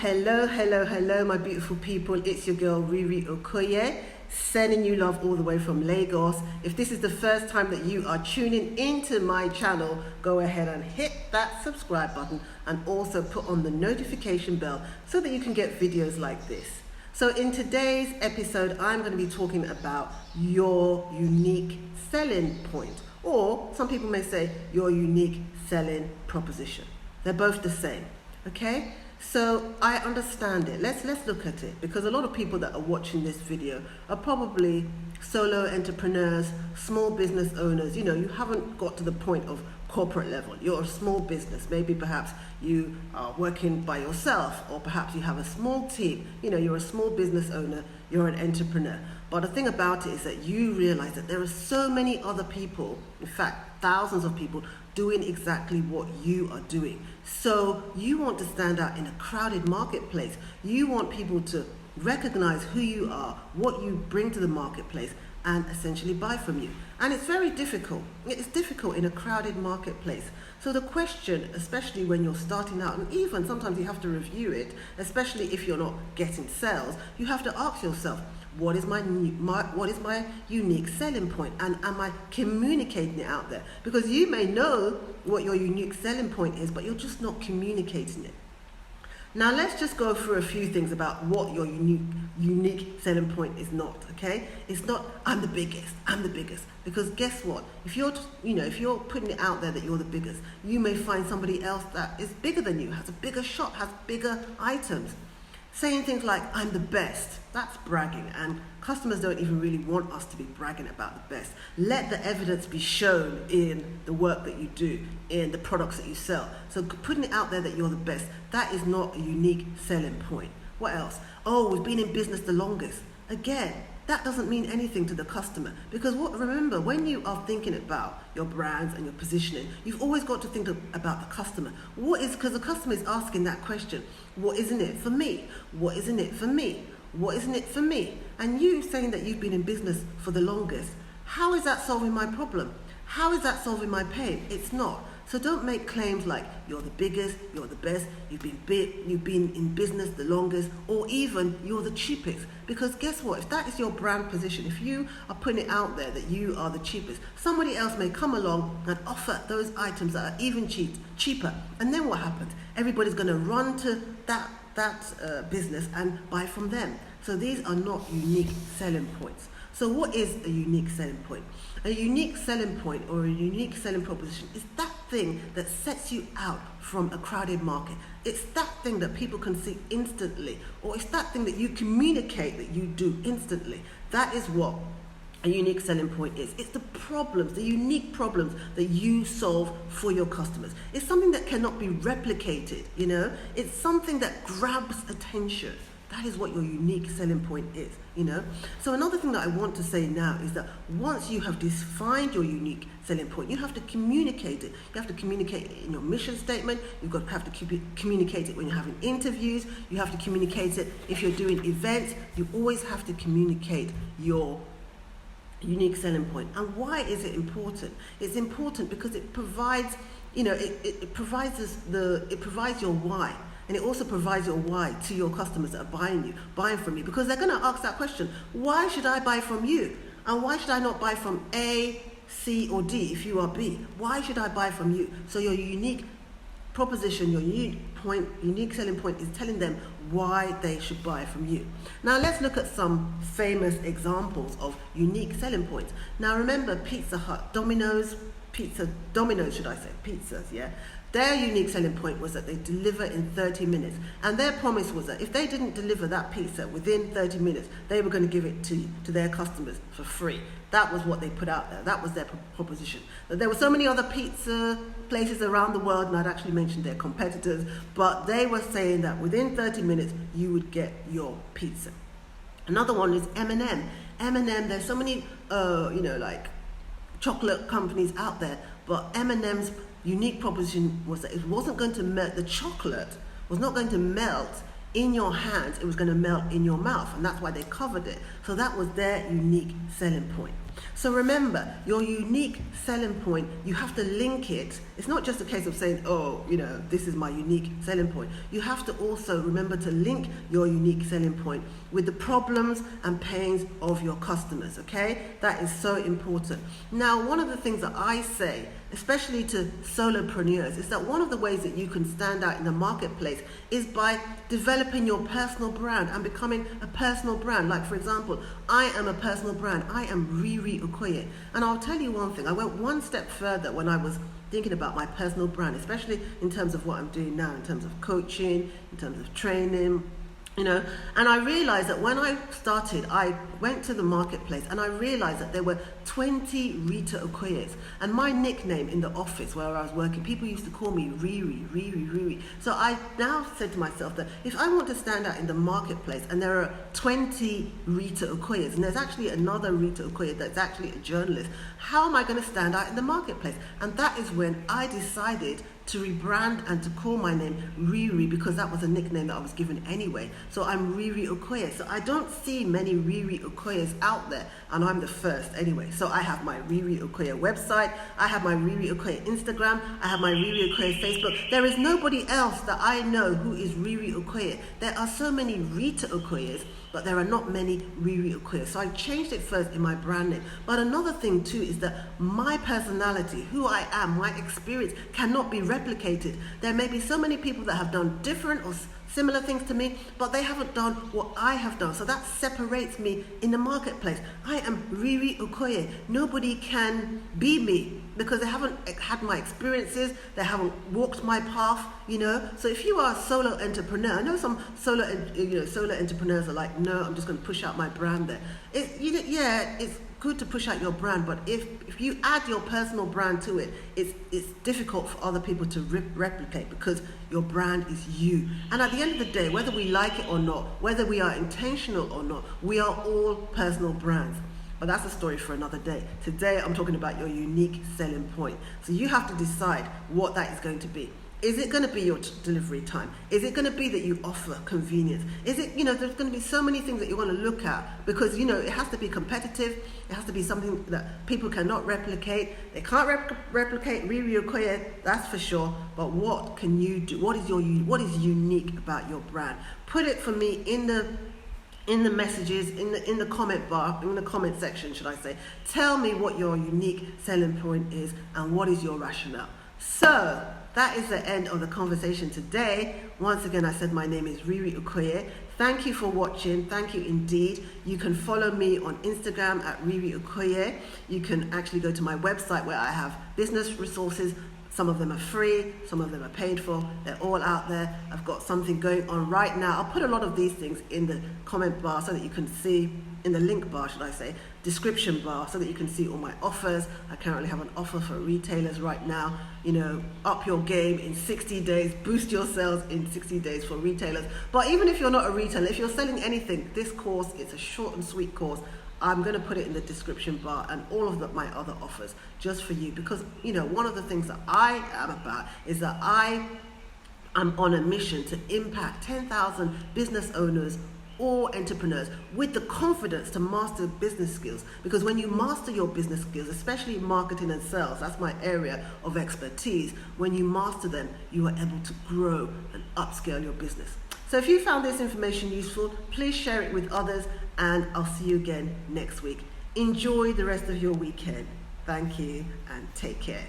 Hello, my beautiful people. It's your girl, Riri Okoye, sending you love all the way from Lagos. If this is the first time that you are tuning into my channel, go ahead and hit that subscribe button and also put on the notification bell so that you can get videos like this. So in today's episode, I'm going to be talking about your unique selling point, or some people may say your unique selling proposition. They're both the same, okay? So I understand it. Let's look at it, because a lot of people that are watching this video are probably solo entrepreneurs, small business owners. You know, you haven't got to the point of corporate level. You're a small business. Maybe perhaps you are working by yourself, or perhaps you have a small team. You know, you're a small business owner, you're an entrepreneur. But the thing about it is that you realize that there are so many other people, in fact, thousands of people doing exactly what you are doing. So you want to stand out in a crowded marketplace. You want people to recognize who you are, what you bring to the marketplace, and essentially buy from you. And it's very difficult. It's difficult in a crowded marketplace. So the question, especially when you're starting out, and even sometimes you have to review it, especially if you're not getting sales, you have to ask yourself, what is my unique selling point, and am I communicating it out there? Because you may know what your unique selling point is, but you're just not communicating it. Now let's just go through a few things about what your unique selling point is not, okay? It's not, I'm the biggest, because guess what? If you're putting it out there that you're the biggest, you may find somebody else that is bigger than you, has a bigger shop, has bigger items. Saying things like, I'm the best, that's bragging, and customers don't even really want us to be bragging about the best. Let the evidence be shown in the work that you do, in the products that you sell. So putting it out there that you're the best, that is not a unique selling point. What else? Oh, we've been in business the longest. Again, that doesn't mean anything to the customer, because remember, when you are thinking about your brands and your positioning, you've always got to think about the customer. Because the customer is asking that question, what isn't it for me? What isn't it for me? What isn't it for me? And you saying that you've been in business for the longest, how is that solving my problem? How is that solving my pain? It's not. So don't make claims like you're the biggest, you're the best, you've been in business the longest, or even you're the cheapest. Because guess what? If that is your brand position, if you are putting it out there that you are the cheapest, somebody else may come along and offer those items that are even cheaper. And then what happens? Everybody's going to run to that business and buy from them. So these are not unique selling points. So what is a unique selling point? A unique selling point or a unique selling proposition is that thing that sets you out from a crowded market. It's that thing that people can see instantly, or it's that thing that you communicate that you do instantly. That is what a unique selling point is. It's the problems, the unique problems that you solve for your customers. It's something that cannot be replicated, you know? It's something that grabs attention. That is what your unique selling point is, you know? So another thing that I want to say now is that once you have defined your unique selling point, you have to communicate it. You have to communicate it in your mission statement. You've got to have to communicate it when you're having interviews. You have to communicate it if you're doing events. You always have to communicate your unique selling point. And why is it important? It's important because it provides, it provides your why. And it also provides your why to your customers that are buying from you, because they're going to ask that question, why should I buy from you? And why should I not buy from A, C, or D if you are B? Why should I buy from you? So your unique proposition, your unique selling point is telling them why they should buy from you. Now let's look at some famous examples of unique selling points. Now remember Pizza Hut, Domino's, pizzas, yeah? Their unique selling point was that they deliver in 30 minutes. And their promise was that if they didn't deliver that pizza within 30 minutes, they were going to give it to their customers for free. That was what they put out there. That was their proposition. There were so many other pizza places around the world, and I'd actually mentioned their competitors, but they were saying that within 30 minutes, you would get your pizza. Another one is M&M. M&M, there's so many, like chocolate companies out there, but M&M's unique proposition was that it wasn't going to melt, the chocolate was not going to melt in your hands, it was going to melt in your mouth, and that's why they covered it. So that was their unique selling point. So remember, your unique selling point, you have to link it. It's not just a case of saying, oh, this is my unique selling point. You have to also remember to link your unique selling point with the problems and pains of your customers, okay? That is so important. Now, one of the things that I say, especially to solopreneurs, is that one of the ways that you can stand out in the marketplace is by developing your personal brand and becoming a personal brand. Like, for example, I am a personal brand. I am Riri Okoye. And I'll tell you one thing, I went one step further when I was thinking about my personal brand, especially in terms of what I'm doing now, in terms of coaching, in terms of training, and I realized that when I started, I went to the marketplace and I realized that there were 20 Rita Okoyes, and my nickname in the office where I was working, people used to call me Riri. So I now said to myself that if I want to stand out in the marketplace and there are 20 Rita Okoyes, and there's actually another Rita Okoye that's actually a journalist, how am I going to stand out in the marketplace? And that is when I decided to rebrand and to call my name Riri, because that was a nickname that I was given anyway. So I'm Riri Okoye. So I don't see many Riri Okoyes out there, and I'm the first anyway. So I have my Riri Okoye website, I have my Riri Okoye Instagram, I have my Riri Okoye Facebook. There is nobody else that I know who is Riri Okoye. There are so many Rita Okoyes, but there are not many Riri Okoye. So I changed it first in my brand name. But another thing too is that my personality, who I am, my experience cannot be replicated. There may be so many people that have done different or similar things to me, but they haven't done what I have done. So that separates me in the marketplace. I am Riri Okoye. Nobody can be me because they haven't had my experiences, they haven't walked my path, So if you are a solo entrepreneur, I know some solo entrepreneurs are like, no, I'm just going to push out my brand there. It's good to push out your brand, but if you add your personal brand to it, it's difficult for other people to replicate because your brand is you. And at the end of the day, whether we like it or not, whether we are intentional or not, we are all personal brands. But that's a story for another day. Today, I'm talking about your unique selling point. So you have to decide what that is going to be. Is it going to be your delivery time? Is it going to be that you offer convenience? Is it, there's going to be so many things that you want to look at because, it has to be competitive. It has to be something that people cannot replicate. They can't replicate Riri Okoye, that's for sure. But what can you do? What is unique about your brand? Put it for me in the messages, in the comment bar, in the comment section, should I say. Tell me what your unique selling point is and what is your rationale. So that is the end of the conversation today. Once again, I said my name is Riri Okoye. Thank you for watching. Thank you indeed. You can follow me on Instagram at Riri Okoye. You can actually go to my website where I have business resources. Some of them are free, some of them are paid for. They're all out there. I've got something going on right now. I'll put a lot of these things in the comment bar so that you can see, in the link bar, should I say, description bar, so that you can see all my offers. I currently have an offer for retailers right now. Up your game in 60 days, boost your sales in 60 days for retailers. But even if you're not a retailer, if you're selling anything, this course, it's a short and sweet course. I'm going to put it in the description bar and all of my other offers just for you because, one of the things that I am about is that I am on a mission to impact 10,000 business owners or entrepreneurs with the confidence to master business skills. Because when you master your business skills, especially marketing and sales, that's my area of expertise, when you master them, you are able to grow and upscale your business. So if you found this information useful, please share it with others, and I'll see you again next week. Enjoy the rest of your weekend. Thank you and take care.